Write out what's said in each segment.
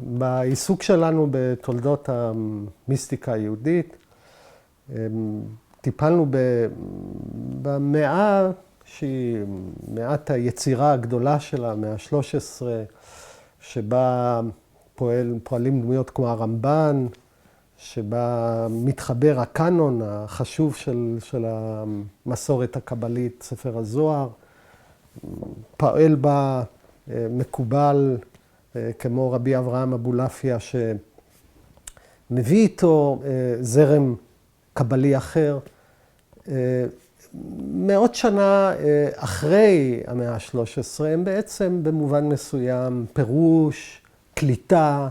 בעיסוק שלנו בתולדות המיסטיקה היהודית, טיפלנו במאה שהיא מעט היצירה הגדולה שלה, המאה ה-13, שבה פועלים דמויות כמו הרמב"ן, שבה מתחבר הקאנון החשוב של המסורת הקבלית, ספר הזוהר. פועל בה מקובל כמו רבי אברהם אבולעפיה, שמביא איתו זרם קבלי אחר. מאות שנה אחרי המאה ה-13, הם בעצם במובן מסוים פירוש, קליטה,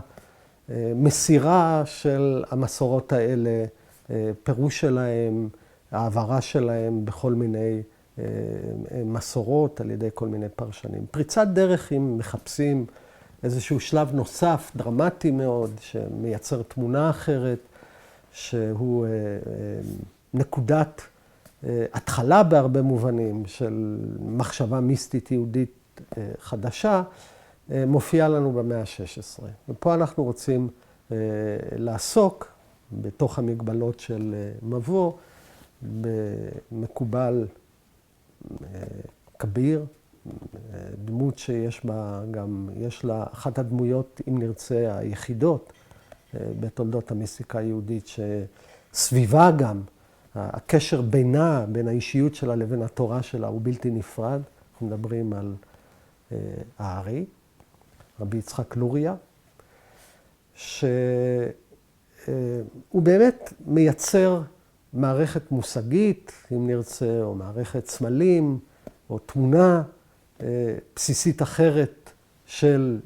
מסירה של המסורות האלה, פירוש שלהם, העברה שלהם בכל מיני מסורות על ידי כל מיני פרשנים. פריצת דרך אם מחפשים איזשהו שלב נוסף, דרמטי מאוד, שמייצר תמונה אחרת, שהוא נקודת התחלה בהרבה מובנים של מחשבה מיסטית יהודית חדשה, מופיע לנו במאה ה-16. ופה אנחנו רוצים לעסוק בתוך המגבלות של מבוא, במקובל כביר, דמות שיש בה גם, יש לה אחת הדמויות, אם נרצה, היחידות בתולדות המיסטיקה היהודית, שסביבה גם, הקשר בינה, בין האישיות שלה לבין התורה שלה, הוא בלתי נפרד. אנחנו מדברים על הארי, רבי יצחק לוריה, שהוא באמת מייצר מערכת מושגית, אם נרצה, או מערכת סמלים, או תמונה בסיסית אחרת של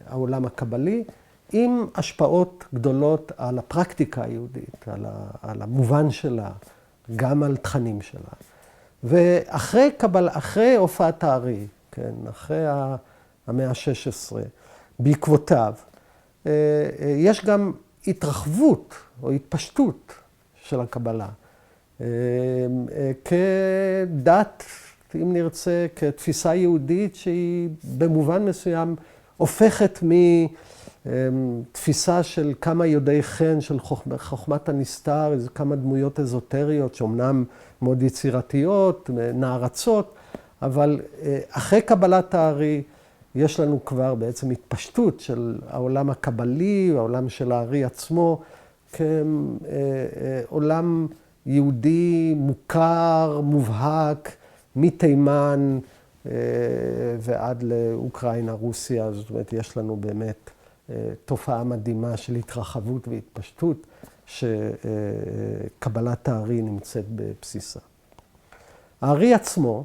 העולם הקבלי, עם השפעות גדולות על הפרקטיקה היהודית, על המובן שלה, גם על תכנים שלה. ואחרי הופעת הארי, כן, אחרי המאה ה-16, בעקבותיו, יש גם התרחבות או התפשטות של הקבלה, כדת, אם נרצה, כתפיסה יהודית שהיא במובן מסוים הופכת מתפיסה של כמה יודעי חן, של חוכמת הנסתר, כמה דמויות אזוטריות שאומנם מאוד יצירתיות, נערצות, אבל אחרי קבלת הארי יש לנו כבר בעצם התפשטות של העולם הקבלי, העולם של הארי עצמו, כעולם יהודי מוכר, מובהק, מתימן ועד לאוקראינה, רוסיה. זאת אומרת, יש לנו באמת תופעה מדהימה של התרחבות והתפשטות, שקבלת הארי נמצאת בבסיסה. הארי עצמו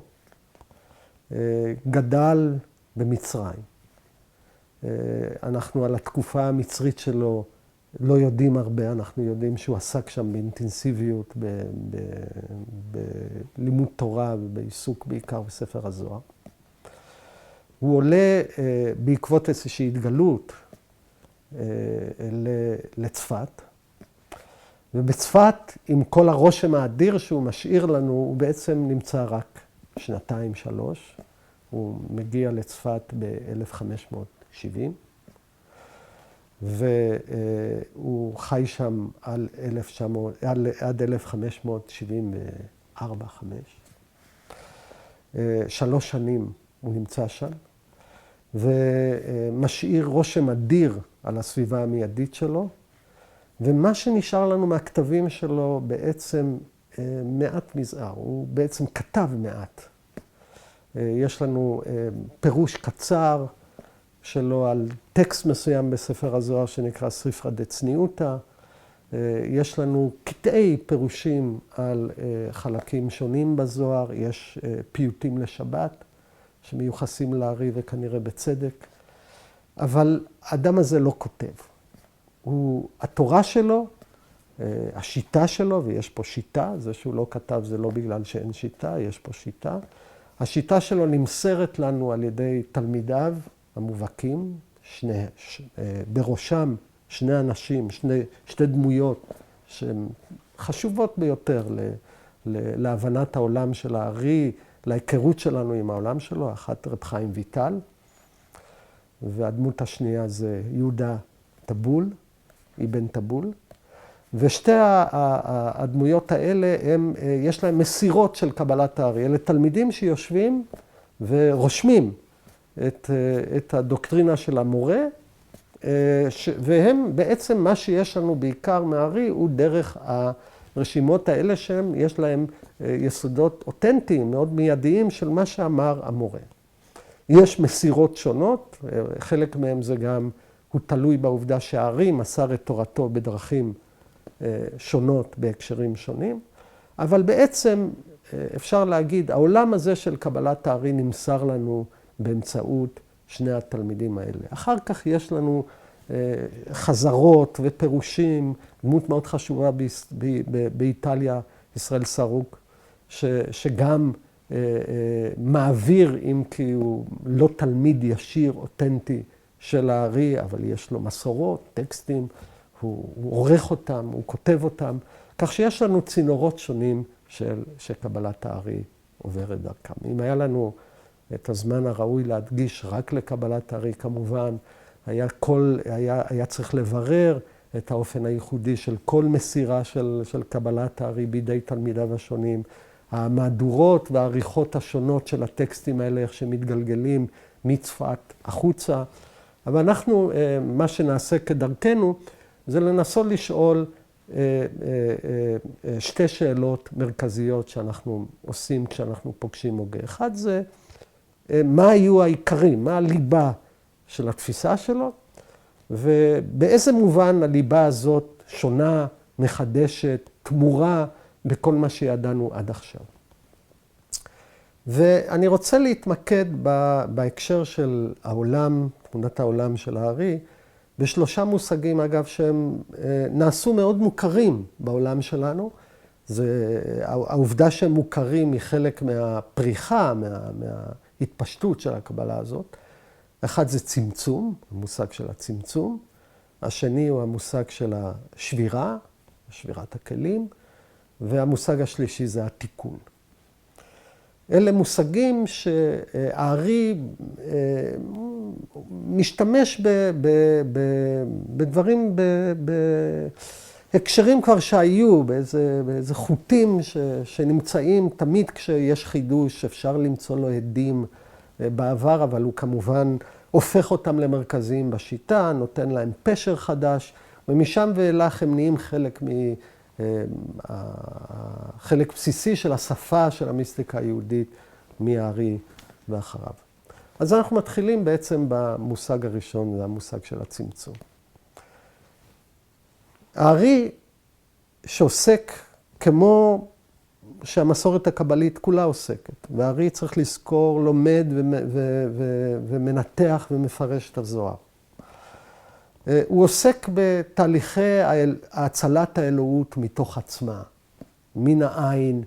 גדל במצרים. אנחנו על התקופה המצרית שלו לא יודעים הרבה, אנחנו יודעים שהוא עסק שם באינטנסיביות, בלימוד תורה ובעיסוק בעיקר בספר הזוהר. הוא עולה בעקבות איזושהי התגלות לצפת, ובצפת, עם כל הרושם האדיר שהוא משאיר לנו, הוא בעצם נמצא רק 2-3. הוא מגיע לצפת ב-1570, והוא חי שם עד 1574-5. 3 שנים הוא נמצא שם, ומשאיר רושם אדיר על הסביבה המיידית שלו, ומה שנשאר לנו מהכתבים שלו בעצם מעט מזער, הוא בעצם כתב מעט. יש לנו פירוש קצר שלו על טקסט מסוים בספר הזוהר שנקרא ספרא דצניעותא. יש לנו קטעי פירושים על חלקים שונים בזוהר, יש פיוטים לשבת שמיוחסים לארי וכנראה בצדק, אבל האדם הזה לא כותב. התורה שלו, השיטה שלו, ויש פה שיטה, זה שהוא לא כתב זה לא בגלל שאין שיטה, יש פה שיטה. השיטה שלו נמסרת לנו על ידי תלמידיו המובהקים, בראשם 2 אנשים, שתי דמויות שהן חשובות ביותר להבנת העולם של הארי, להיכרות שלנו עם העולם שלו, אחת רב חיים ויטל, והדמות השנייה זה יהודה טבול, אבן טבול, ושתי הדמויות האלה, יש להם מסירות של קבלת הארי. אלה תלמידים שיושבים ורושמים את הדוקטרינה של המורה, והם בעצם מה שיש לנו בעיקר מהארי הוא דרך הרשימות האלה שהם, יש להם יסודות אותנטיים, מאוד מיידיים של מה שאמר המורה. יש מסירות שונות, חלק מהם זה גם, הוא תלוי בעובדה שהארי מסר את תורתו בדרכים שונות בהקשרים שונים, אבל בעצם אפשר להגיד, העולם הזה של קבלת הארי נמסר לנו באמצעות שני התלמידים האלה. אחר כך יש לנו חזרות ופירושים, דמות מאוד חשובה באיטליה, ישראל סרוק, שגם מעביר, אם כי הוא לא תלמיד ישיר, אותנטי של הארי, אבל יש לו מסורות, טקסטים, הוא עורך אותם, הוא כותב אותם, כך שיש לנו צינורות שונים של קבלת הארי עוברת דרכם. אם היה לנו את הזמן הראוי להדגיש רק לקבלת הארי, כמובן, היה צריך לברר את האופן הייחודי של כל מסירה של קבלת הארי בידי תלמידיו השונים, המהדורות והעריכות השונות של הטקסטים האלה, איך שמתגלגלים מצפת החוצה. אבל אנחנו, מה שנעשה כדרכנו, זה לנסות לשאול שתי שאלות מרכזיות שאנחנו עושים כשאנחנו פוגשים הוגה. אחד זה, מה היו העיקרים, מה הליבה של התפיסה שלו, ובאיזה מובן הליבה הזאת שונה, מחדשת, תמורה בכל מה שידענו עד עכשיו. ואני רוצה להתמקד בהקשר של העולם, תמונת העולם של הארי, בשלושה מושגים, אגב, שהם נעשו מאוד מוכרים בעולם שלנו. העובדה שהם מוכרים היא חלק מהפריחה, מההתפשטות של הקבלה הזאת. אחד זה צמצום, המושג של הצמצום. השני הוא המושג של השבירה, שבירת הכלים. והמושג השלישי זה התיקון. אלה מושגים שהארי משתמש בדברים, בהקשרים כבר שהיו, באיזה חוטים שנמצאים תמיד כשיש חידוש, אפשר למצוא לו עדים בעבר, אבל הוא כמובן הופך אותם למרכזיים בשיטה, נותן להם פשר חדש, ומשם ואילך הם נהיים חלק בסיסי של השפה של המיסטיקה היהודית מהארי ואחריו. אז אנחנו מתחילים בעצם במושג הראשון, זה המושג של הצמצום. הארי שעוסק כמו שהמסורת הקבלית כולה עוסקת, והארי צריך לזכור, לומד ומנתח ומפרש את הזוהר. הוא עוסק בתהליכי הצלת האלוהות מתוך עצמה, מן העין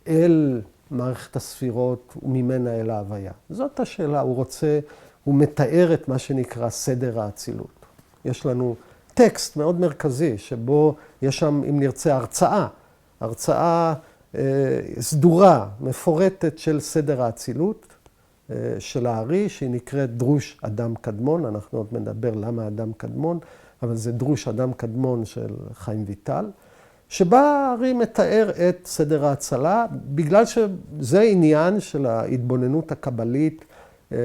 אל מערכת הספירות וממנה אל ההוויה. זאת השאלה, הוא מתאר את מה שנקרא סדר האצילות. יש לנו טקסט מאוד מרכזי שבו יש שם, אם נרצה, הרצאה סדורה, מפורטת של סדר האצילות של הארי, שהיא נקראת דרוש אדם קדמון. אנחנו עוד נדבר למה אדם קדמון, אבל זה דרוש אדם קדמון של חיים ויטל, שבה הארי מתאר את סדר ההצלה, בגלל שזה עניין של ההתבוננות הקבלית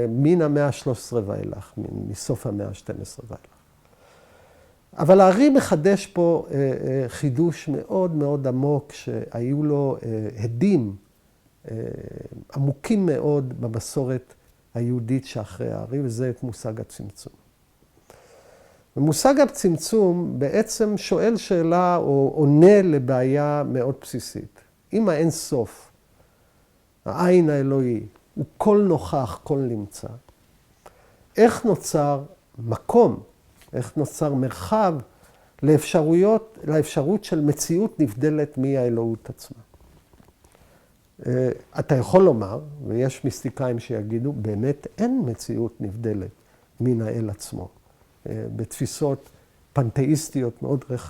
מן המאה ה-13 ואילך, מסוף המאה ה-12 ואילך. אבל הארי מחדש פה חידוש מאוד מאוד עמוק, שהיו לו הדים עמוקים מאוד במסורת היהודית שאחרי הארי, וזה את מושג הצמצום. ומושג הצמצום בעצם שואל שאלה או עונה לבעיה מאוד בסיסית. אם האין סוף, העין האלוהי, הוא כל נוכח, כל נמצא, איך נוצר מקום, איך נוצר מרחב לאפשרות של מציאות נבדלת מהאלוהות עצמה? אתה יכול לומר, ויש מיסטיקאים שיגידו, באמת אין מציאות נבדלת מן האל עצמו. בתפיסות פנתאיסטיות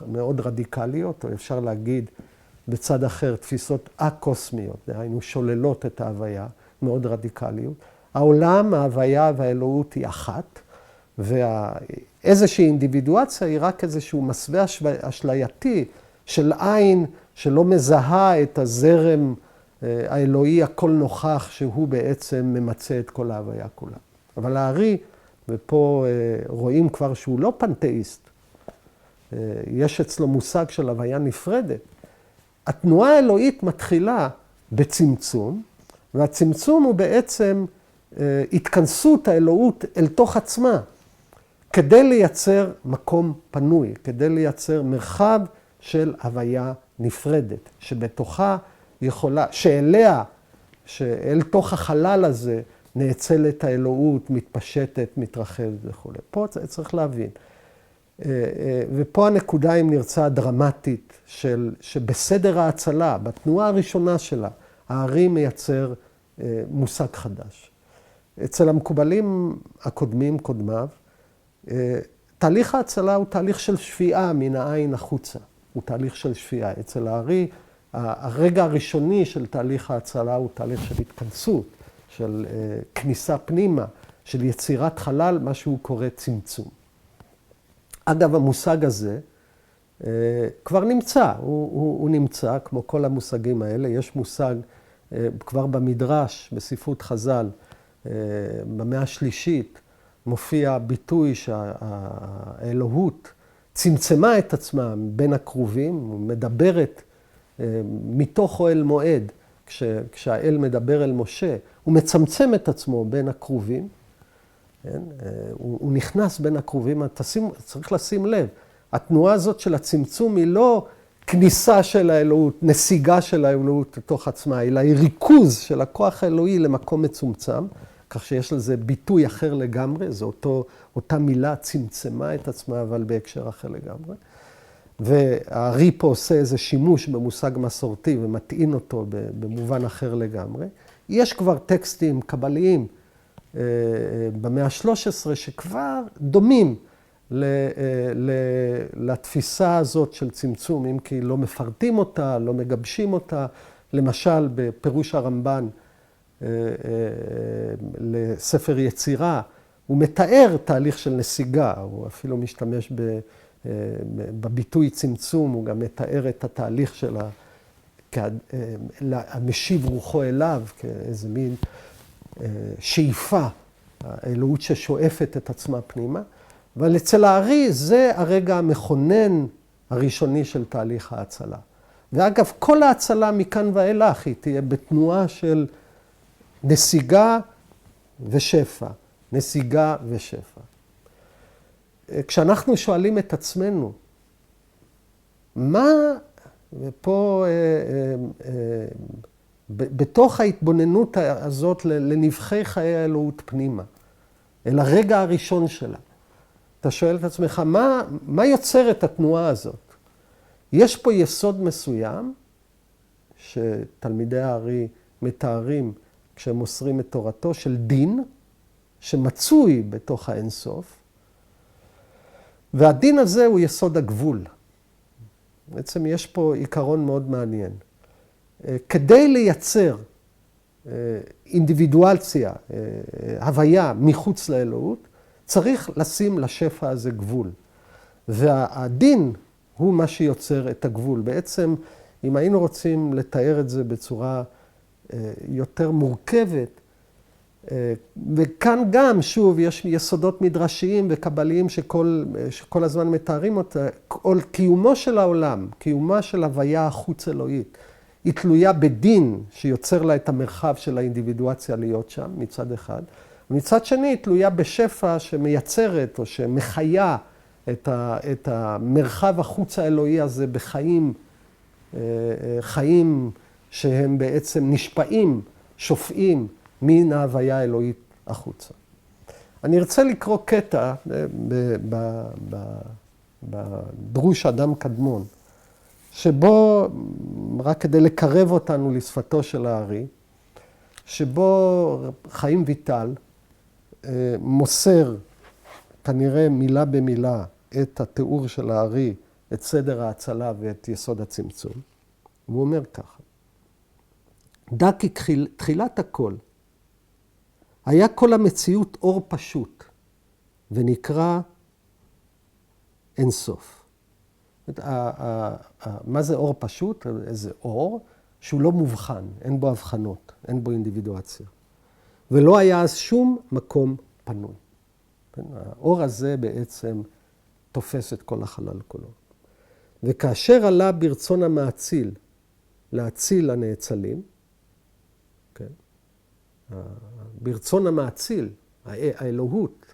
מאוד רדיקליות, או אפשר להגיד בצד אחר, תפיסות אקוסמיות, דהיינו שוללות את ההוויה, מאוד רדיקליות. העולם, ההוויה והאלוהות היא אחת, איזושהי אינדיבידואציה היא רק איזשהו מסווה אשלייתי של עין שלא מזהה את הזרם האלוהי הכל נוכח, שהוא בעצם ממצא את כל ההוויה כולה. אבל הארי, ופה רואים כבר שהוא לא פנתאיסט, יש אצלו מושג של הוויה נפרדת. התנועה האלוהית מתחילה בצמצום, והצמצום הוא בעצם התכנסות האלוהות אל תוך עצמה, כדי לייצר מקום פנוי, כדי לייצר מרחב של הוויה נפרדת, שבתוכה יכולה, שאל תוך החלל הזה נאצלת האלוהות, מתפשטת, מתרחבת וכו'. פה צריך להבין. ופה הנקודה, אם נרצה, הדרמטית, שבסדר ההצלה, בתנועה הראשונה שלה, הארי מייצר מושג חדש. אצל המקובלים הקודמים, קודמיו, תהליך ההצלה הוא תהליך של שפיעה מן העין החוצה. הוא תהליך של שפיעה. אצל הארי, הרגע הראשוני של תהליך ההצלה הוא תהליך של התכנסות, של כניסה פנימה, של יצירת חלל, מה שהוא קורא צמצום. אגב, המושג הזה כבר נמצא, הוא נמצא, כמו כל המושגים האלה. יש מושג כבר במדרש, בספרות חז"ל, במאה השלישית, מופיע ביטוי שהאלוהות צמצמה את עצמה בין הקרובים, מדברת מתוך אוהל מועד, כשהאל מדבר אל משה, הוא מצמצם את עצמו בין הקרובים, כן? הוא נכנס בין הקרובים, צריך לשים לב, התנועה הזאת של הצמצום היא לא כניסה של האלוהות, נסיגה של האלוהות לתוך עצמה, אלא היא ריכוז של הכוח האלוהי למקום מצומצם, כך שיש לזה ביטוי אחר לגמרי, זו אותה מילה צמצמה את עצמה, אבל בהקשר אחר לגמרי. והארי פה עושה איזה שימוש במושג מסורתי ומטעין אותו במובן אחר לגמרי. יש כבר טקסטים קבליים במאה ה-13 שכבר דומים לתפיסה הזאת של צמצום, אם כי לא מפרטים אותה, לא מגבשים אותה. למשל, בפירוש הרמב"ן לספר יצירה, הוא מתאר תהליך של נסיגה, הוא אפילו משתמש בביטוי צמצום, הוא גם מתאר את התהליך של המשיב רוחו אליו, כאיזה מין שאיפה, האלוהות ששואפת את עצמה פנימה. אבל אצל הארי זה הרגע המכונן הראשוני של תהליך ההצלה. ואגב, כל ההצלה מכאן ואילך היא תהיה בתנועה של נסיגה ושפע, נסיגה ושפע. כשאנחנו שואלים את עצמנו, מה, ופה בתוך ההתבוננות הזאת לנבחי חיי האלוהות פנימה, אל הרגע הראשון שלה, אתה שואל את עצמך, מה יוצר את התנועה הזאת? יש פה יסוד מסוים, שתלמידי הארי מתארים כשהם מוסרים את תורתו, של דין, שמצוי בתוך האינסוף, והדין הזה הוא יסוד הגבול. בעצם יש פה עיקרון מאוד מעניין. כדי לייצר אינדיבידואלציה, הוויה מחוץ לאלוהות, צריך לשים לשפע הזה גבול. והדין הוא מה שיוצר את הגבול. בעצם, אם היינו רוצים לתאר את זה בצורה יותר מורכבת, וכאן גם, שוב, יש יסודות מדרשיים וקבליים שכל הזמן מתארים אותה, קיומו של העולם, קיומה של הוויה החוץ אלוהית, היא תלויה בדין שיוצר לה את המרחב של האינדיבידואציה להיות שם, מצד אחד. ומצד שני, היא תלויה בשפע שמייצרת או שמחיה את המרחב החוץ האלוהי הזה בחיים, חיים שהם בעצם נשפעים, שופעים מן ההוויה האלוהית החוצה. אני ארצה לקרוא קטע בדרוש אדם קדמון, שבו, רק כדי לקרב אותנו לשפתו של הארי, שבו חיים ויטל מוסר כנראה מילה במילה את התיאור של הארי, את סדר ההצלה ואת יסוד הצמצום. הוא אומר ככה, דע כי תחילת הכל, היה כל המציאות אור פשוט, ונקרא אינסוף. מה זה אור פשוט? איזה אור שהוא לא מובחן, אין בו הבחנות, אין בו אינדיבידואציה. ולא היה אז שום מקום פנוי. האור הזה בעצם תופס את כל החלל כולו. וכאשר עלה ברצון המאציל להציל הנאצלים, כן? ברצון המאציל, האלוהות,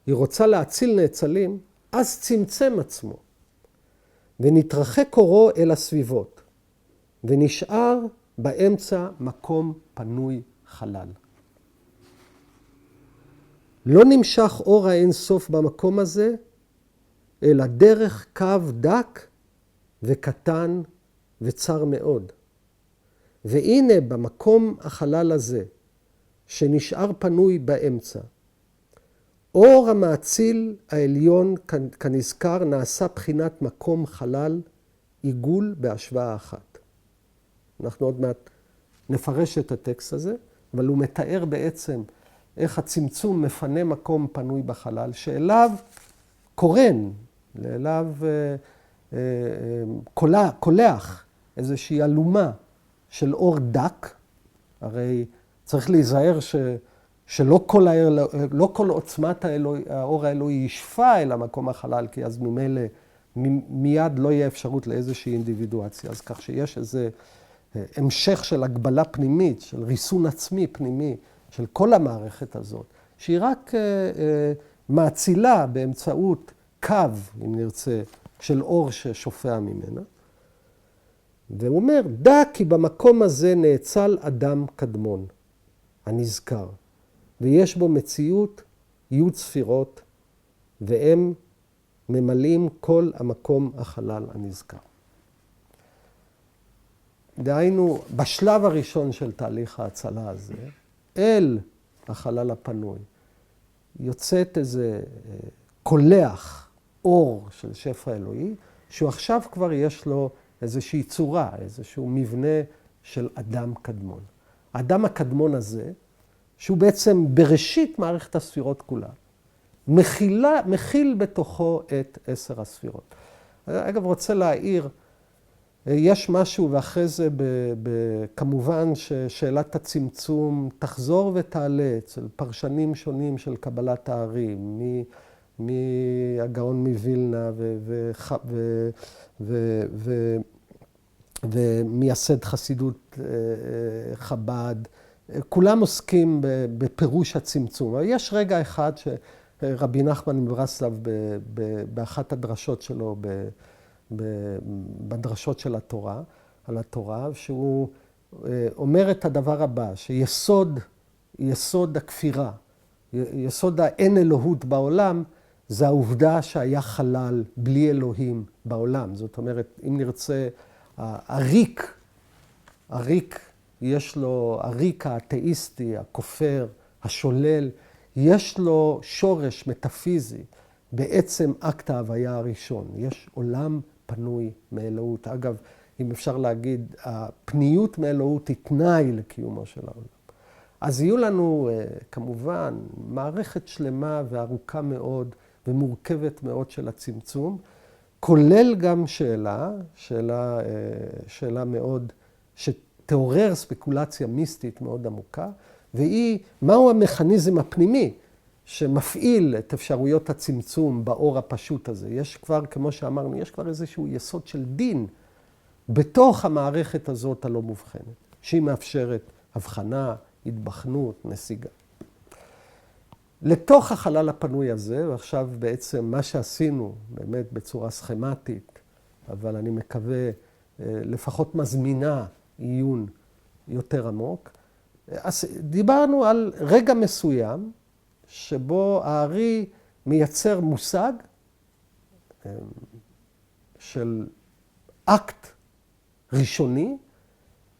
היא רוצה להציל נאצלים, אז צמצם עצמו, ונתרחק אורו אל הסביבות, ונשאר באמצע מקום פנוי חלל. לא נמשך אור האינסוף במקום הזה, אלא דרך קו דק וקטן וצר מאוד. והנה במקום החלל הזה, שנשאר פנוי באמצע, אור המאציל העליון כנזכר נעשה בחינת מקום חלל עיגול בהשוואה אחת. אנחנו עוד מעט נפרש את הטקסט הזה, אבל הוא מתאר בעצם איך הצמצום מפנה מקום פנוי בחלל, שאליו קורן, לאליו קולח איזושהי אלומה של אור דק. הרי צריך להיזהר שלא כל עוצמת האור האלוהי ישפה אל המקום החלל, כי אז ממילא מיד לא יהיה אפשרות לאיזושהי אינדיבידואציה. אז כך שיש איזה המשך של הגבלה פנימית, של ריסון עצמי פנימי, של כל המערכת הזאת, שהיא רק מאצילה באמצעות קו, אם נרצה, של אור ששופע ממנה. והוא אומר, דע כי במקום הזה נאצל אדם קדמון, הנזכר, ויש בו מציאות י' ספירות, והם ממלאים כל המקום החלל הנזכר. דהיינו, בשלב הראשון של תהליך ההצלה הזה, אל החלל הפנוי, יוצאת איזה קולח אור של שפע אלוהי, שהוא עכשיו כבר יש לו איזושהי צורה, איזשהו מבנה של אדם קדמון. האדם הקדמון הזה, שהוא בעצם בראשית מערכת הספירות כולה, מכיל בתוכו את 10 הספירות. אגב, רוצה להעיר, יש משהו, ואחרי זה כמובן ששאלת הצמצום תחזור ותעלה אצל פרשנים שונים של קבלת הערים, מהגאון מווילנה ומייסד חסידות חב"ד, כולם עוסקים בפירוש הצמצום. אבל יש רגע אחד שרבי נחמן מברסלב באחת הדרשות שלו, בדרשות של התורה, על התורה, שהוא אומר את הדבר הבא, שיסוד הכפירה, יסוד האין אלוהות בעולם, זה העובדה שהיה חלל בלי אלוהים בעולם. זאת אומרת, אם נרצה, הריק יש לו, הריק האתאיסטי, הכופר, השולל, יש לו שורש מטאפיזי בעצם אקט ההוויה הראשון. יש עולם פנוי מאלוהות. אגב, אם אפשר להגיד, הפניות מאלוהות היא תנאי לקיומו של העולם. אז יהיו לנו כמובן מערכת שלמה וארוכה מאוד ומורכבת מאוד של הצמצום, כולל גם שאלה מאוד, שתעורר ספקולציה מיסטית מאוד עמוקה, והיא, מהו המכניזם הפנימי שמפעיל את אפשרויות הצמצום באור הפשוט הזה. יש כבר, כמו שאמרנו, יש כבר איזשהו יסוד של דין בתוך המערכת הזאת הלא מובחנת, שהיא מאפשרת הבחנה, התבחנות, נסיגה. לתוך החלל הפנוי הזה, ועכשיו בעצם מה שעשינו באמת בצורה סכמטית, אבל אני מקווה לפחות מזמינה עיון יותר עמוק, אז דיברנו על רגע מסוים שבו הארי מייצר מושג של אקט ראשוני,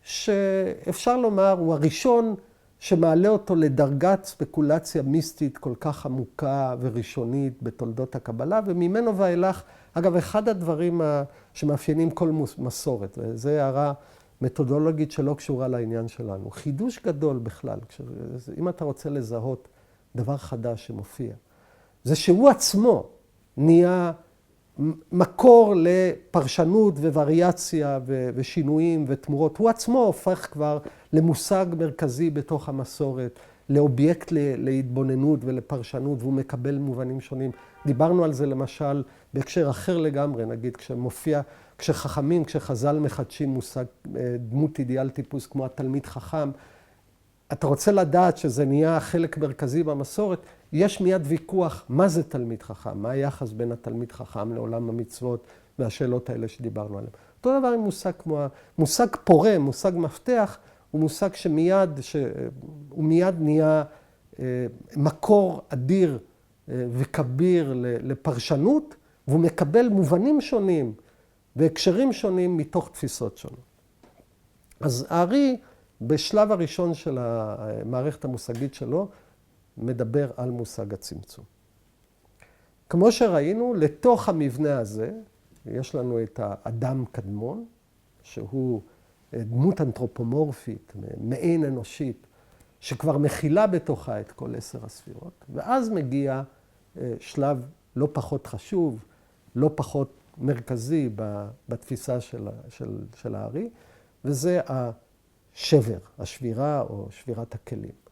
שאפשר לומר הוא הראשון שמעלה אותו לדרגת ספקולציה מיסטית כל כך עמוקה וראשונית בתולדות הקבלה, וממנו ואילך, אגב, אחד הדברים שמאפיינים כל מסורת, וזה הערה מתודולוגית שלא קשורה לעניין שלנו. חידוש גדול בכלל, אם אתה רוצה לזהות דבר חדש שמופיע, זה שהוא עצמו נהיה מקור לפרשנות ווריאציה ושינויים ותמורות. הוא עצמו הופך כבר למושג מרכזי בתוך המסורת, לאובייקט להתבוננות ולפרשנות, והוא מקבל מובנים שונים. דיברנו על זה למשל בהקשר אחר לגמרי, נגיד כשחכמים, כשחז"ל מחדשים מושג דמות אידיאל טיפוס כמו התלמיד חכם, אתה רוצה לדעת שזה נהיה חלק מרכזי במסורת, יש מיד ויכוח מה זה תלמיד חכם, מה היחס בין התלמיד חכם לעולם המצוות והשאלות האלה שדיברנו עליהן. אותו דבר עם מושג פורה, מושג מפתח, הוא מושג הוא מיד נהיה מקור אדיר וכביר לפרשנות, והוא מקבל מובנים שונים והקשרים שונים מתוך תפיסות שונות. אז הארי, בשלב הראשון של המערכת המושגית שלו, מדבר על מושג הצמצום. כמו שראינו, לתוך המבנה הזה, יש לנו את האדם קדמון, שהוא דמות אנתרופומורפית, מעין אנושית, שכבר מכילה בתוכה את כל 10 הספירות, ואז מגיע שלב לא פחות חשוב, לא פחות מרכזי בתפיסה של הארי, וזה השבר, השבירה או שבירת הכלים.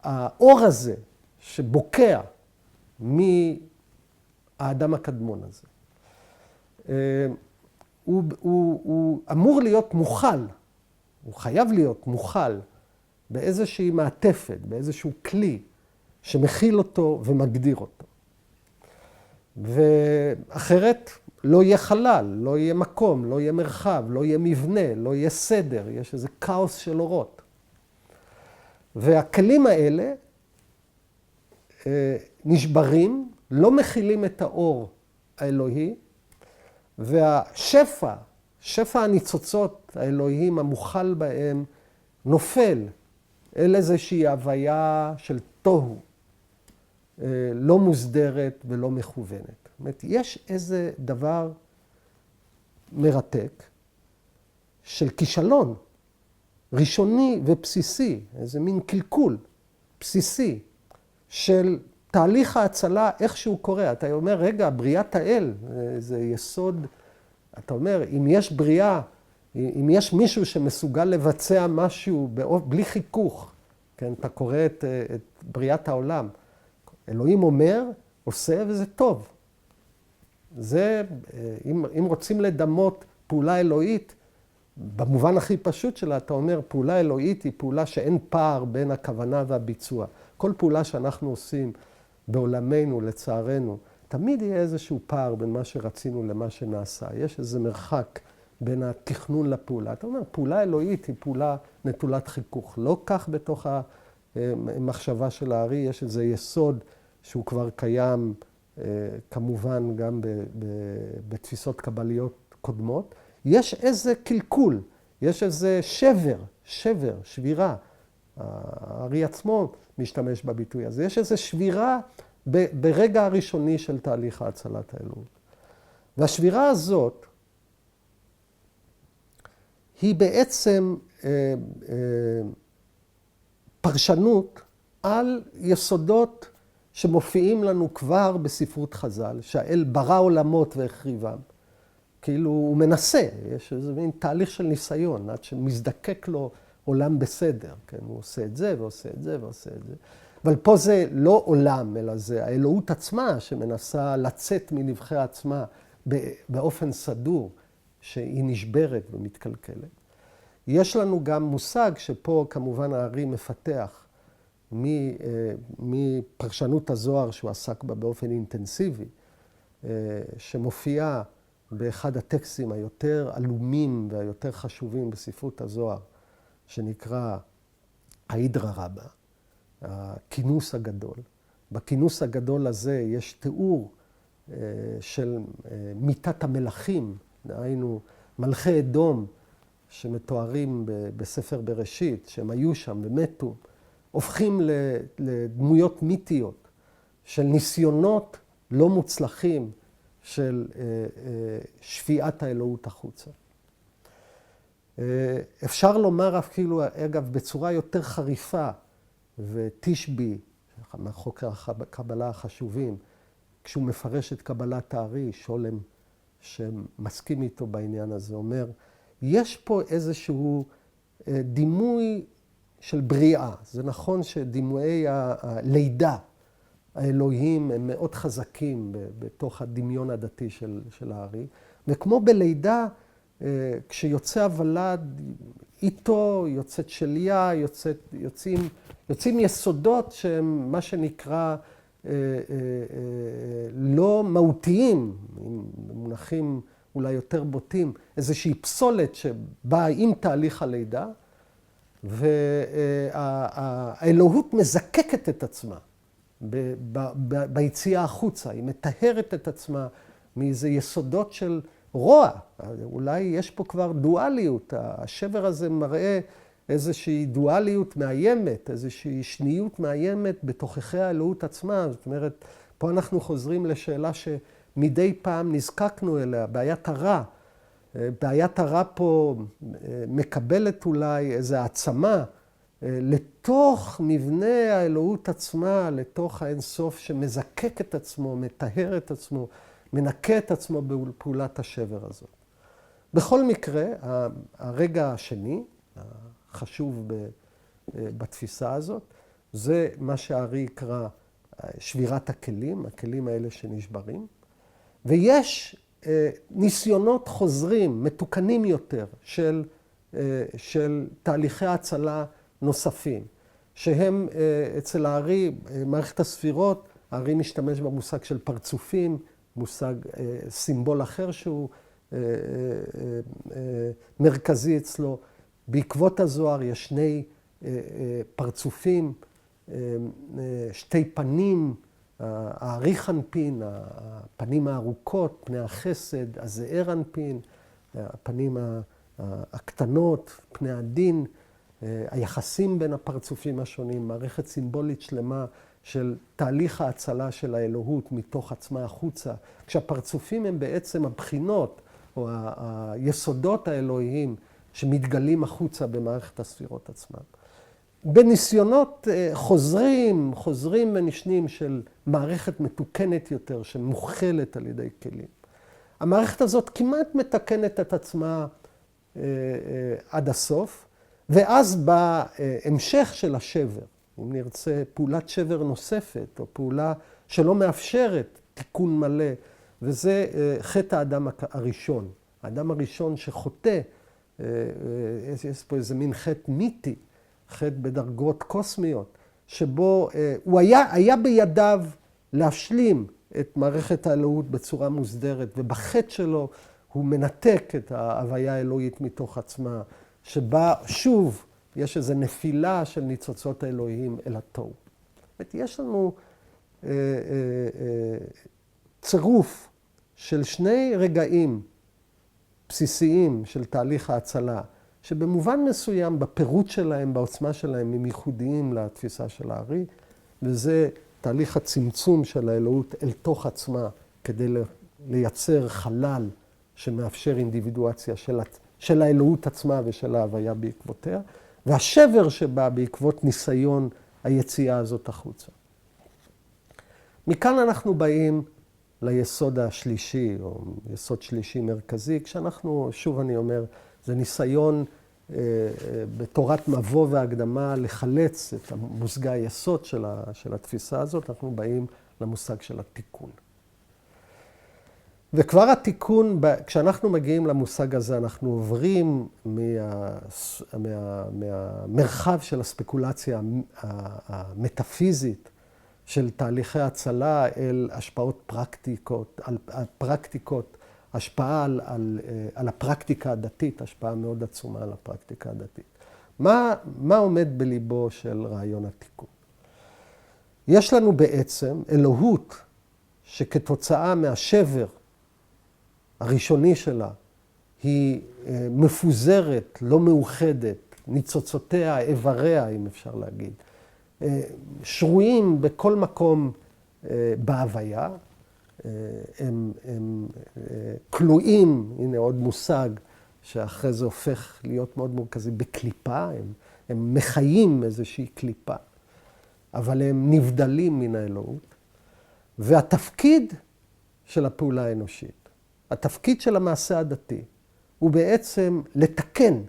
האור הזה שבוקע מהאדם הקדמון הזה, הוא אמור להיות מוכל, הוא חייב להיות מוכל באיזושהי מעטפת, באיזשהו כלי שמכיל אותו ומגדיר אותו. ואחרת לא יהיה חלל, לא יהיה מקום, לא יהיה מרחב, לא יהיה מבנה, לא יהיה סדר, יש איזה כאוס של אורות. והכלים האלה נשברים, לא מכילים את האור האלוהי, והשפע, שפע הניצוצות האלוהים המוכל בהם, נופל אל איזושהי הוויה של תוהו, לא מוסדרת ולא מכוונת. זאת אומרת, יש איזה דבר מרתק של כישלון ראשוני ובסיסי, איזה מין קלקול בסיסי של תהליך ההצלה, איך שהוא קורה. אתה אומר, רגע, בריאת האל, זה יסוד, אתה אומר, אם יש בריאה, אם יש מישהו שמסוגל לבצע משהו בלי חיכוך, כן, אתה קורא את בריאת העולם, אלוהים אומר, עושה וזה טוב. זה, אם רוצים לדמות פעולה אלוהית, במובן הכי פשוט שלה, אתה אומר, פעולה אלוהית היא פעולה שאין פער בין הכוונה והביצוע. כל פעולה שאנחנו עושים בעולמנו, לצערנו, תמיד יהיה איזשהו פער בין מה שרצינו למה שנעשה. יש איזה מרחק בין התכנון לפעולה. אתה אומר, פעולה אלוהית היא פעולה נטולת חיכוך. לא כך בתוך המחשבה של הארי, יש איזה יסוד שהוא כבר קיים, כמובן גם בתפיסות קבליות קודמות. יש איזה קלקול, יש איזה שבירה. הארי עצמו משתמש בביטוי הזה. יש איזה שבירה ברגע הראשוני של תהליך ההצלת האלוהות. והשבירה הזאת היא בעצם פרשנות על יסודות שמופיעים לנו כבר בספרות חז"ל, שהאל ברא עולמות והחריבם. כאילו הוא מנסה, יש איזה מין תהליך של ניסיון, עד שמזדקק לו עולם בסדר. כן? הוא עושה את זה ועושה את זה ועושה את זה. אבל פה זה לא עולם, אלא זה האלוהות עצמה שמנסה לצאת מנבחי עצמה באופן סדור, שהיא נשברת ומתקלקלת. יש לנו גם מושג שפה כמובן הארי מפתח מפרשנות הזוהר שהוא עסק בה באופן אינטנסיבי, שמופיעה באחד הטקסטים היותר עלומים והיותר חשובים בספרות הזוהר, שנקרא ההידרא רבה, הכינוס הגדול. בכינוס הגדול הזה יש תיאור של מיתת המלכים, דהיינו מלכי אדום שמתוארים בספר בראשית, שהם היו שם ומתו, הופכים לדמויות מיתיות של ניסיונות לא מוצלחים של שפיעת האלוהות החוצה. אפשר לומר אפילו, אגב, בצורה יותר חריפה, ותשבי, מהחוקרי הקבלה החשובים, כשהוא מפרש את קבלת הארי, שולם שמסכים איתו בעניין הזה, אומר, יש פה איזשהו דימוי של בריאה. זה נכון שדימויי הלידה, האלוהים, הם מאוד חזקים בתוך הדמיון הדתי של הארי. וכמו בלידה, כשיוצא הוולד, איתו יוצאת שליה, יוצאים יסודות שהם מה שנקרא לא מהותיים, מונחים אולי יותר בוטים, איזושהי פסולת שבאה עם תהליך הלידה, והאלוהות מזקקת את עצמה ביציאה החוצה, היא מטהרת את עצמה מאיזה יסודות של רוע. אולי יש פה כבר דואליות, השבר הזה מראה איזושהי דואליות מאיימת, איזושהי שניות מאיימת בתוככי האלוהות עצמה. זאת אומרת, פה אנחנו חוזרים לשאלה שמדי פעם נזקקנו אליה, בעיית הרע. בעיית הרע פה מקבלת אולי איזו העצמה לתוך מבנה האלוהות עצמה, לתוך האינסוף שמזקק את עצמו, מטהר את עצמו, מנקה את עצמו בפעולת השבר הזאת. בכל מקרה, הרגע השני, החשוב בתפיסה הזאת, זה מה שהארי יקרא שבירת הכלים, הכלים האלה שנשברים. ויש ניסיונות חוזרים, מתוקנים יותר, של תהליכי הצלה נוספים, שהם אצל הארי, מערכת הספירות, הארי משתמש במושג של פרצופים, מושג סימבול אחר שהוא מרכזי אצלו. בעקבות הזוהר יש שני פרצופים, שתי פנים, האריך אנפין, הפנים הארוכות, פני החסד, הזעיר אנפין, הפנים הקטנות, פני הדין, היחסים בין הפרצופים השונים, מערכת סימבולית שלמה של תהליך ההצלה של האלוהות מתוך עצמה החוצה, כשהפרצופים הם בעצם הבחינות או היסודות האלוהיים שמתגלים החוצה במערכת הספירות עצמם. בניסיונות חוזרים ונשנים של מערכת מתוקנת יותר, שמוכלת על ידי כלים. המערכת הזאת כמעט מתקנת את עצמה עד הסוף, ואז בא המשך של השבר. אם נרצה פעולת שבר נוספת, או פעולה שלא מאפשרת תיקון מלא, וזה חטא האדם הראשון. האדם הראשון שחוטא, יש פה איזה מין חטא מיתי, חטא בדרגות קוסמיות, שבו הוא היה בידיו להשלים את מערכת האלוהות בצורה מוסדרת, ובחטא שלו הוא מנתק את ההוויה האלוהית מתוך עצמה, שבה שוב יש איזו נפילה של ניצוצות האלוהים אל התוהו. זאת אומרת, יש לנו צירוף של שני רגעים בסיסיים של תהליך ההצלה, שבמובן מסוים, בפירוט שלהם, בעוצמה שלהם, הם ייחודיים לתפיסה של הארי, וזה תהליך הצמצום של האלוהות אל תוך עצמה, כדי לייצר חלל שמאפשר אינדיבידואציה של האלוהות עצמה ושל ההוויה בעקבותיה, והשבר שבא בעקבות ניסיון היציאה הזאת החוצה. מכאן אנחנו באים ליסוד השלישי, או יסוד שלישי מרכזי, כשאנחנו, שוב אני אומר, זה ניסיון בתורת מבוא והקדמה לחלץ את מושגי היסוד של התפיסה הזאת, אנחנו באים למושג של התיקון. וכבר התיקון, כשאנחנו מגיעים למושג הזה, אנחנו עוברים מהמרחב של הספקולציה המטאפיזית של תהליכי הצלה אל השפעות פרקטיקות, השפעה על הפרקטיקה הדתית, השפעה מאוד עצומה על הפרקטיקה הדתית. מה עומד בליבו של רעיון התיקון? יש לנו בעצם אלוהות שכתוצאה מהשבר הראשוני שלה היא מפוזרת, לא מאוחדת, ניצוצותיה, איבריה, אם אפשר להגיד, שרויים בכל מקום בהוויה, הם כלואים, הנה עוד מושג שאחרי זה הופך להיות מאוד מרכזי, בקליפה, הם מחיים איזושהי קליפה, אבל הם נבדלים מן האלוהות. והתפקיד של הפעולה האנושית, התפקיד של המעשה הדתי, הוא בעצם לתקן,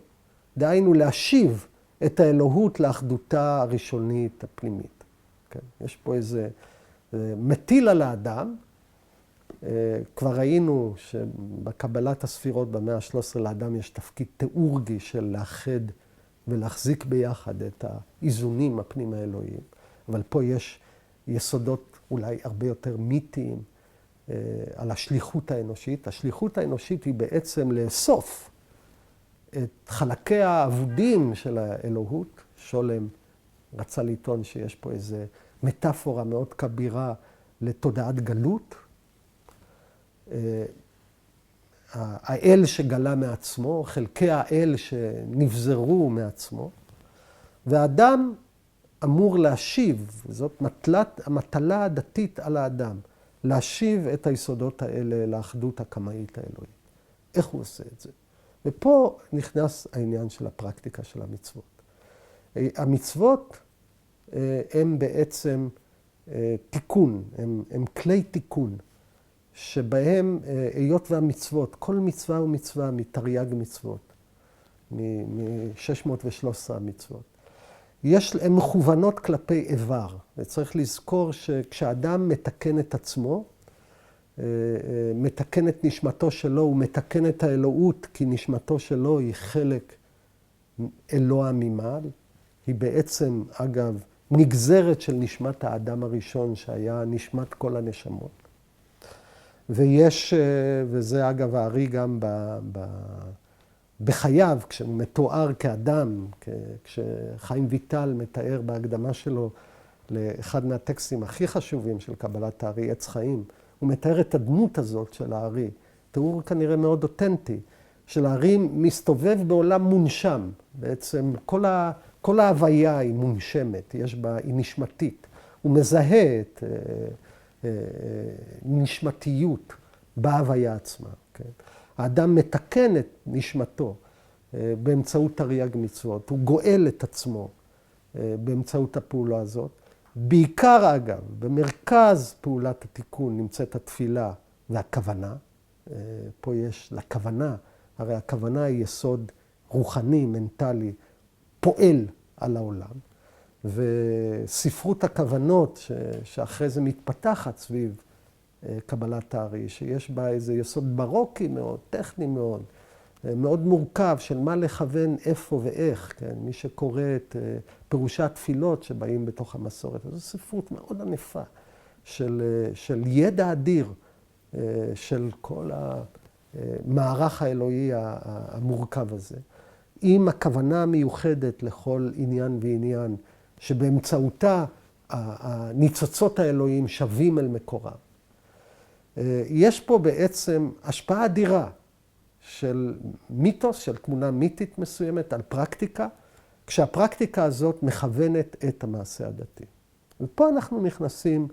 דהיינו להשיב את האלוהות לאחדותה הראשונית הפנימית. כן? יש פה איזה מטיל על האדם. כבר ראינו שבקבלת הספירות במאה ה-13 לאדם יש תפקיד תיאורגי של לאחד ולהחזיק ביחד את האיזונים הפנים האלוהיים. אבל פה יש יסודות אולי הרבה יותר מיתיים על השליחות האנושית. השליחות האנושית היא בעצם לאסוף את חלקיה האבודים של האלוהות. שולם רצה לטעון שיש פה איזו מטאפורה מאוד כבירה לתודעת גלות. האל שגלה מעצמו, חלקי האל שנבזרו מעצמו, והאדם אמור להשיב, זאת המטלה הדתית על האדם, להשיב את היסודות האלה לאחדות הקמאית האלוהית. איך הוא עושה את זה? ופה נכנס העניין של הפרקטיקה של המצוות. המצוות הם בעצם תיקון, הם כלי תיקון, שבהם היות והמצוות, כל מצווה ומצווה מתרי"ג מצוות, מ-613 המצוות, הן מכוונות כלפי איבר. וצריך לזכור שכשאדם מתקן את עצמו, מתקן את נשמתו שלו, הוא מתקן את האלוהות, כי נשמתו שלו היא חלק אלוה ממעל. היא בעצם, אגב, נגזרת של נשמת האדם הראשון, שהיה נשמת כל הנשמות. ויש, וזה אגב הארי גם בחייו, כשהוא מתואר כאדם, כשחיים ויטל מתאר בהקדמה שלו לאחד מהטקסטים הכי חשובים של קבלת הארי, עץ חיים, הוא מתאר את הדמות הזאת של הארי, תיאור כנראה מאוד אותנטי, של הארי מסתובב בעולם מונשם, בעצם כל ההוויה היא מונשמת, היא נשמתית, הוא מזהה את נשמתיות בהוויה עצמה. כן? האדם מתקן את נשמתו באמצעות תרי"ג מצוות, הוא גואל את עצמו באמצעות הפעולה הזאת. בעיקר אגב, במרכז פעולת התיקון נמצאת התפילה והכוונה. פה יש לכוונה, הרי הכוונה היא יסוד רוחני, מנטלי, פועל על העולם. וספרות הכוונות שאחרי זה מתפתחת סביב קבלת הארי, שיש בה איזה יסוד ברוקי מאוד, טכני מאוד, מאוד מורכב של מה לכוון, איפה ואיך. כן? מי שקורא את פירושי התפילות שבאים בתוך המסורת, זו ספרות מאוד ענפה של ידע אדיר של כל המערך האלוהי המורכב הזה. עם הכוונה המיוחדת לכל עניין ועניין, שבאמצעותה הניצוצות האלוהים שווים אל מקורם. יש פה בעצם השפעה אדירה של מיתוס, של תמונה מיתית מסוימת על פרקטיקה, כשהפרקטיקה הזאת מכוונת את המעשה הדתי. ופה אנחנו נכנסים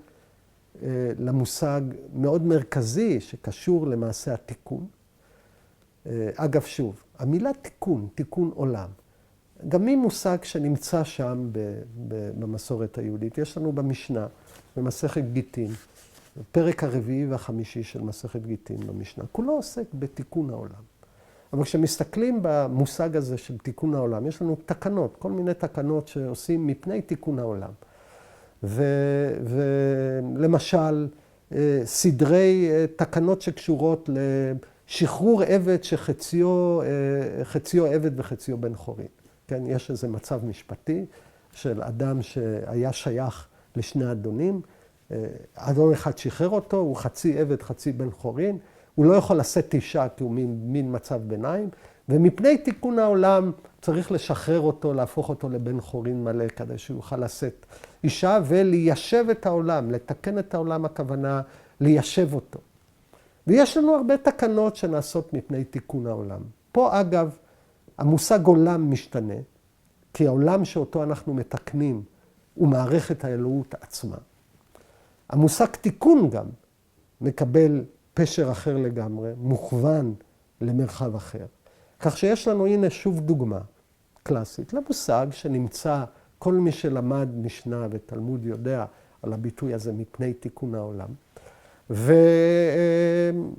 למושג מאוד מרכזי שקשור למעשה התיקון. אגב, שוב, המילה תיקון, תיקון עולם, גם היא מושג שנמצא שם במסורת היהודית. יש לנו במשנה, במסכת גיטין, בפרק הרביעי והחמישי של מסכת גיטין במשנה, כולו עוסק בתיקון העולם. אבל כשמסתכלים במושג הזה של תיקון העולם, יש לנו תקנות, כל מיני תקנות שעושים מפני תיקון העולם. ולמשל, סדרי תקנות שקשורות לשחרור עבד שחציו עבד וחציו בן חורין. כן, יש איזה מצב משפטי של אדם שהיה שייך לשני אדונים, אדון אחד שחרר אותו, הוא חצי עבד, חצי בן חורין, הוא לא יכול לשאת אישה כי הוא מין מצב ביניים, ומפני תיקון העולם צריך לשחרר אותו, להפוך אותו לבן חורין מלא, כדי שהוא יוכל לשאת אישה וליישב את העולם, לתקן את העולם, הכוונה ליישב אותו. ויש לנו הרבה תקנות שנעשות מפני תיקון העולם. פה אגב, המושג עולם משתנה, כי העולם שאותו אנחנו מתקנים הוא מערכת האלוהות עצמה. המושג תיקון גם מקבל פשר אחר לגמרי, מוכוון למרחב אחר. כך שיש לנו, הנה שוב דוגמה קלאסית למושג שנמצא, כל מי שלמד משנה ותלמוד יודע על הביטוי הזה מפני תיקון העולם.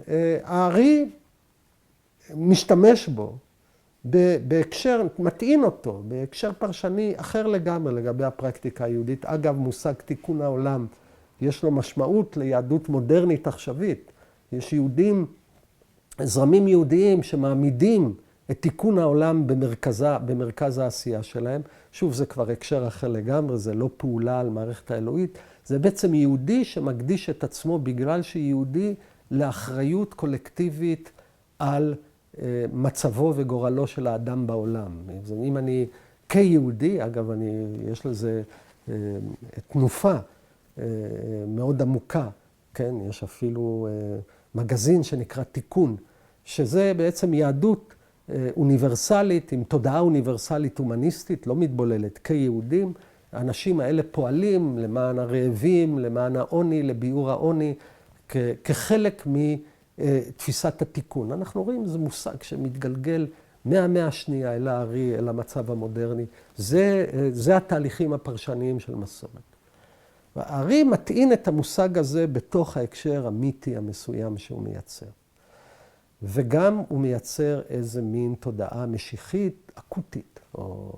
והארי משתמש בו בהקשר, מטעין אותו, בהקשר פרשני אחר לגמרי לגבי הפרקטיקה היהודית. אגב, מושג תיקון העולם, יש לו משמעות ליהדות מודרנית עכשווית. יש יהודים, זרמים יהודיים שמעמידים את תיקון העולם במרכז העשייה שלהם. שוב, זה כבר הקשר אחר לגמרי, זה לא פעולה על מערכת האלוהית. זה בעצם יהודי שמקדיש את עצמו בגלל שיהודי לאחריות קולקטיבית על מצבו וגורלו של האדם בעולם. אם אני כיהודי, אגב, יש לזה תנופה מאוד עמוקה, כן? יש אפילו מגזין שנקרא תיקון, שזה בעצם יהדות אוניברסלית, עם תודעה אוניברסלית הומניסטית, לא מתבוללת. כיהודים, האנשים האלה פועלים למען הרעבים, למען העוני, לביאור העוני, כחלק מתפיסת התיקון. אנחנו רואים, זה מושג שמתגלגל מהמאה השנייה אל הארי, אל המצב המודרני. זה התהליכים הפרשניים של מסורת. והארי מטעין את המושג הזה בתוך ההקשר המיתי המסוים שהוא מייצר. וגם הוא מייצר איזה מין תודעה משיחית, אקוטית, או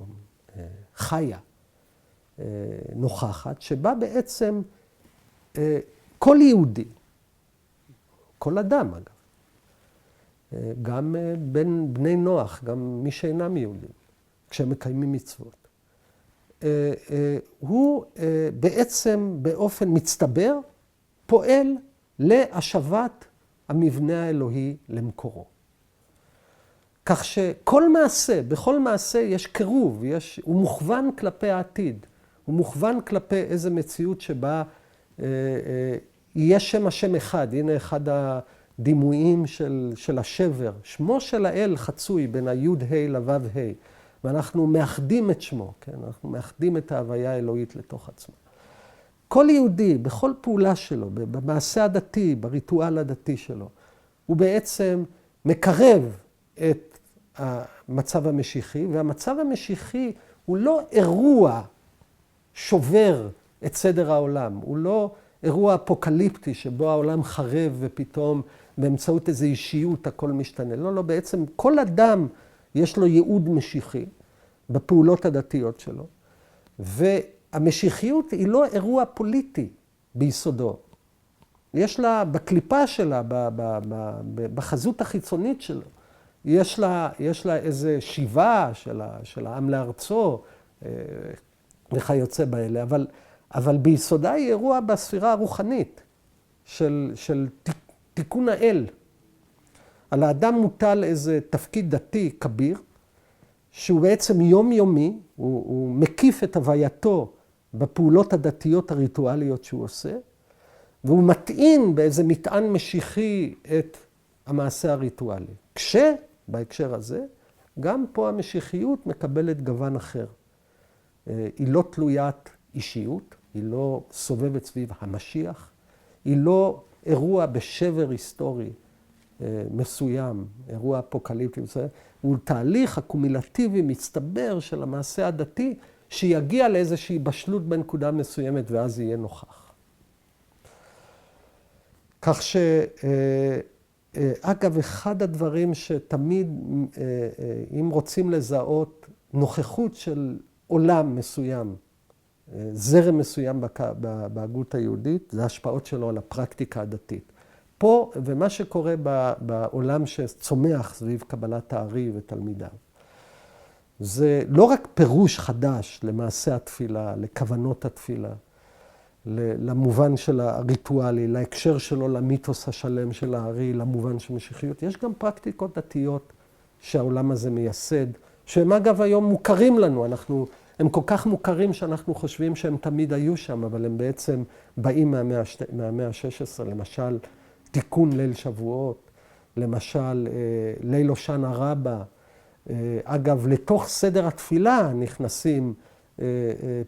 חיה, נוכחת, שבה בעצם כל יהודי, כל אדם אגב, גם בין בני נוח, גם מי שאינם יהודים, כשהם מקיימים מצוות, הוא בעצם באופן מצטבר פועל להשבת המבנה האלוהי למקורו. כך שכל מעשה, בכל מעשה יש קירוב, הוא מוכוון כלפי העתיד, הוא מוכוון כלפי איזו מציאות שבה יהיה שם השם אחד. הנה אחד הדימויים של השבר. שמו של האל חצוי בין היוד ה' לוו ה', ואנחנו מאחדים את שמו, כן? אנחנו מאחדים את ההוויה האלוהית לתוך עצמה. כל יהודי, בכל פעולה שלו, במעשה הדתי, בריטואל הדתי שלו, הוא בעצם מקרב את המצב המשיחי, והמצב המשיחי הוא לא אירוע שובר את סדר העולם, הוא לא אירוע אפוקליפטי שבו העולם חרב ופתאום באמצעות איזו אישיות הכל משתנה. לא, לא, בעצם כל אדם יש לו ייעוד משיחי בפעולות הדתיות שלו, והמשיחיות היא לא אירוע פוליטי ביסודו. יש לה, בקליפה שלה, בחזות החיצונית שלו, יש לה איזו שיבה של העם לארצו, וכיוצא באלה, אבל ביסודה היא אירוע בספירה הרוחנית של תיקון האל. על האדם מוטל איזה תפקיד דתי כביר, שהוא בעצם יומיומי, הוא מקיף את הווייתו בפעולות הדתיות הריטואליות שהוא עושה, והוא מטעין באיזה מטען משיחי את המעשה הריטואלי. בהקשר הזה, גם פה המשיחיות מקבלת גוון אחר. היא לא תלוית אישיות, היא לא סובבת סביב המשיח, היא לא אירוע בשבר היסטורי מסוים, אירוע אפוקליפטי, הוא תהליך אקומולטיבי מצטבר של המעשה הדתי, שיגיע לאיזושהי בשלות בנקודה מסוימת, ואז יהיה נוכח. כך אגב, אחד הדברים שתמיד, אם רוצים לזהות נוכחות של עולם מסוים, זרם מסוים בהגות היהודית, זה ההשפעות שלו על הפרקטיקה הדתית. פה, ומה שקורה בעולם שצומח סביב קבלת הארי ותלמידיו, זה לא רק פירוש חדש למעשה התפילה, לכוונות התפילה, למובן של הריטואלי, להקשר שלו למיתוס השלם של הארי, למובן של משיחיות. יש גם פרקטיקות דתיות שהעולם הזה מייסד, שהם אגב היום מוכרים לנו. הם כל כך מוכרים שאנחנו חושבים שהם תמיד היו שם, אבל הם בעצם באים מהמאה ה-16, למשל תיקון ליל שבועות, למשל ליל הושענא רבה. אגב, לתוך סדר התפילה נכנסים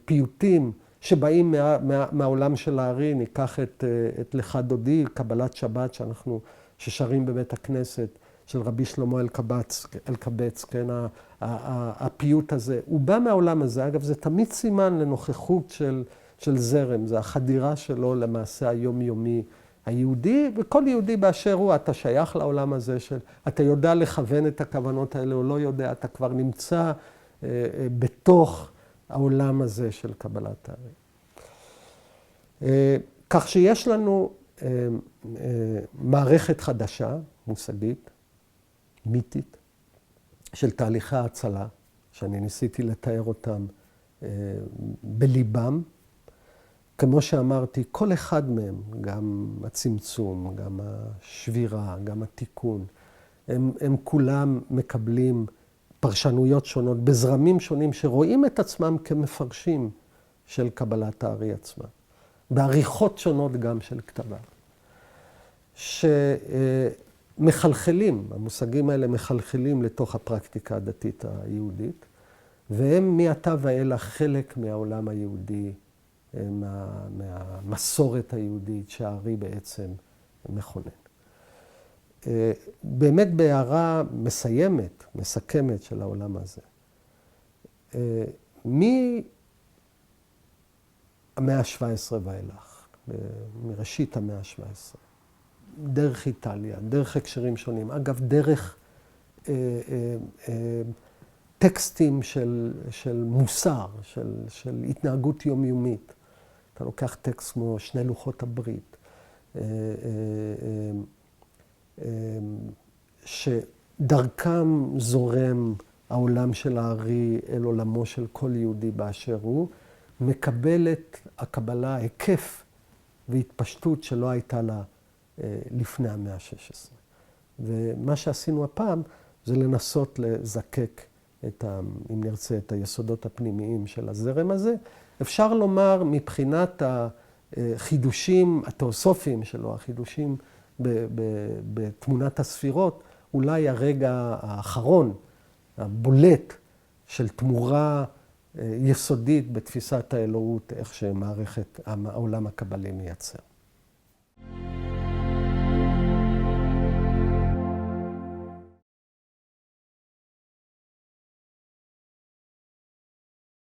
פיוטים שבאים מהעולם של הארי. ניקח את לך דודי, קבלת שבת ששרים בבית הכנסת של רבי שלמה אלקבץ, כן, הפיוט הזה. הוא בא מהעולם הזה. אגב, זה תמיד סימן לנוכחות של זרם, זה החדירה שלו למעשה היומיומי היהודי, וכל יהודי באשר הוא, אתה שייך לעולם הזה אתה יודע לכוון את הכוונות האלה או לא יודע, אתה כבר נמצא בתוך העולם הזה של קבלת הארי. כך שיש לנו מערכת חדשה, מושגית, מיתית, של תהליכי ההצלה, שאני ניסיתי לתאר אותם בליבם. כמו שאמרתי, כל אחד מהם, גם הצמצום, גם השבירה, גם התיקון, הם כולם מקבלים פרשנויות שונות, בזרמים שונים שרואים את עצמם כמפרשים של קבלת הארי עצמה. בעריכות שונות גם של כתביו. שמחלחלים, המושגים האלה מחלחלים לתוך הפרקטיקה הדתית היהודית, והם מעתה ואילך חלק מהעולם היהודי, מהמסורת היהודית שהארי בעצם מכונן. באמת בהערה מסכמת של העולם הזה. מהמאה ה-17 ואילך, מראשית המאה ה-17, דרך איטליה, דרך הקשרים שונים, אגב, דרך טקסטים של מוסר, של התנהגות יומיומית. אתה לוקח טקסט כמו שני לוחות הברית, שדרכם זורם העולם של הארי אל עולמו של כל יהודי באשר הוא, מקבלת הקבלה היקף והתפשטות שלא הייתה לה לפני המאה ה-16. ומה שעשינו הפעם זה לנסות לזקק אם נרצה, את היסודות הפנימיים של הזרם הזה. אפשר לומר מבחינת החידושים התיאוסופיים שלו, החידושים בתמונת הספירות, אולי הרגע האחרון, הבולט של תמורה יסודית בתפיסת האלוהות, איך שמערכת העולם הקבלי מייצר.